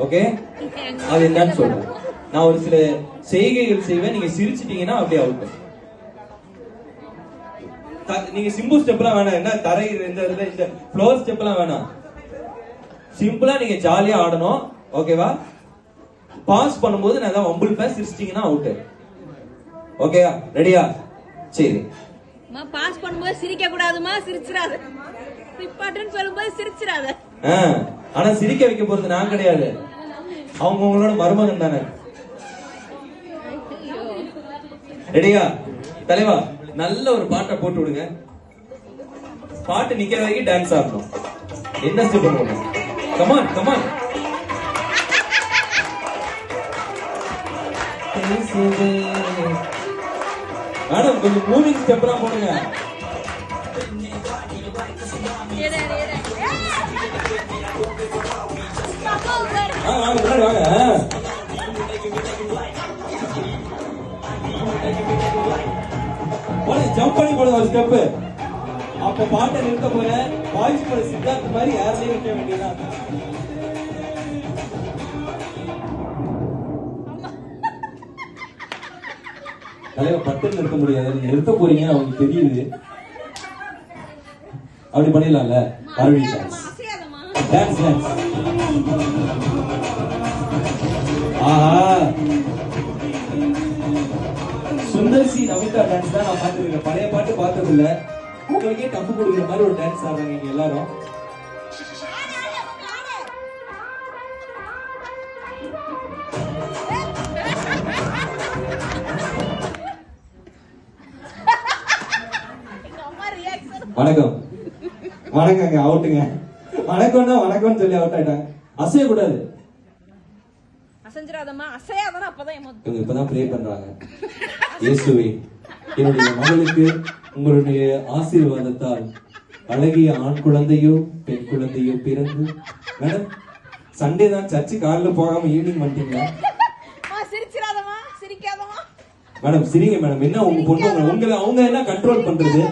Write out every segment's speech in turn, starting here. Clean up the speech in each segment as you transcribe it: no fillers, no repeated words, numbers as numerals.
Okay, அது என்னன்னு சொல்றேன். நான் ஒரு சில செய்கைகள் செய்வேன், நீங்க சிரிச்சிட்டீங்கன்னா அப்படியே அவுட். நீங்க சிம்பிள் ஸ்டெப் எல்லாம் வேணாம், என்ன தரை இந்த ஃப்ளோர் ஸ்டெப் எல்லாம் வேணாம். சிம்பிளா நீங்க ஜாலியா ஆடணும். ஓகேவா? பாஸ் பண்ணும்போது நான் ஏதாவது வம்பிள்பேன், சிரிச்சிட்டீங்கன்னா அவுட். ஓகேயா? ரெடியா? சரி. பாஸ் பண்ணும்போது சிரிக்க கூடாதுமா, சிரிச்சிராத. இம்பார்ட்டன்ட் சொல்லும்போது சிரிச்சிராத. ஆனா சிரிக்க வைக்க போறது நான் கிடையாது, அவங்க உங்களோட மருமகன் தானே. ரெடியா? தலைவா, நல்ல ஒரு பாட்டை போட்டு விடுங்க. பாட்டு நிக்கிற வரைக்கும் டான்ஸ் ஆடணும். என்ன ஸ்டெப் பண்ணுவோம்? Come on come on. மேடம் கொஞ்சம் மூவிங் ஸ்டெப் எல்லாம் போடுங்க. வாங்க முன்னாடி வாங்க. ஜம்ப் பண்ணி போடுங்க ஒரு ஸ்டெப். அப்ப பாட்டை நிறுத்த போறேன். வாய்ஸ் போட சித்தார்த்த மாதிரி யாரையும் நிற்க வேண்டியதான். தலைவர் பட்டு நிறுத்த முடியாது, நீங்க நிறுத்த போறீங்க அவங்களுக்கு தெரியுது. அப்படி பண்ணிடலாம்ல. மறுபடியும் dance dance dance. Sundar C Namitha dance தான் நான் பார்த்துருக்கேன். பழைய பாட்டு பார்த்தது இல்ல. உங்களுக்கே டப்பு கொடுக்குற மாதிரி ஒரு டான்ஸ் ஆடுறாங்க இங்க எல்லாரும். வணக்கம் வணக்கங்க. அவுட்டுங்க. வணக்கம்னா வணக்கம்னு சொல்லி அவுட் ஆயிட்டாங்க. அசைய கூடாது. அசைஞ்சிராதமா, அசையாதனா. அப்பதான் இவங்க இப்பதான் ப்ரே பண்றாங்க. இயேசுவே, என்னுடைய மகளுக்கு உங்களுடைய ஆசீர்வாதத்தால் அழகிய ஆண் குழந்தையோ பெண் குழந்தையோ பிறந்து. மேடம், சண்டே தான் சர்ச்சு காலைல போகாம ஈவினிங் வந்துட்டீங்களா? சிரிச்சிராதமா, சிரிக்காதமா. மேடம் சிரிங்க மேடம். என்ன உங்க பொண்ணு உங்களை அவங்க என்ன கண்ட்ரோல் பண்றது?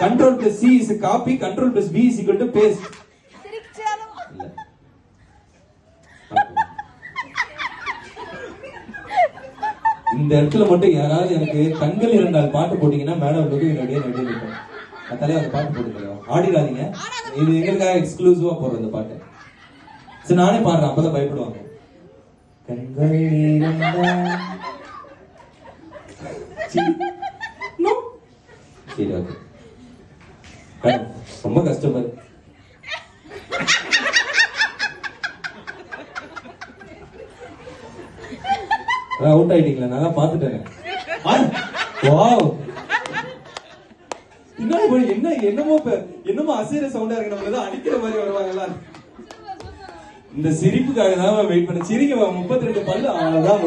Control plus C is a copy, control plus B is equal to paste. இந்த இடத்துல மட்டும் யாராவது எனக்கு கண்கள் இருந்தால் பாட்டு போட்டீங்கன்னா மேடம் வந்து என்னுடைய நடுவில் இருக்கும். தலைவர் அந்த பாட்டு போட்டுக்கலையோ ஆடிடாதீங்க. இது எங்களுக்காக எக்ஸ்க்ளூசிவா போடுற இந்த பாட்டு. சரி நானே பாடுறேன், அப்பதான் பயப்படுவாங்க. கண்கள் சரி ஓகே. ரொம்ப கஷ்டப்படு. அவுட் ஆயிட்டீங்களா? நான் தான் பாத்துட்டேன். என்ன என்னமோ அசைற சவுண்டா இருக்கு. நம்மள அடிக்கிற மாதிரி வருவாங்க. இந்த சிரிப்புக்காக தான் வெயிட் பண்ண. சிரிக்க 32 பல்லு அவ்வளவுதான்.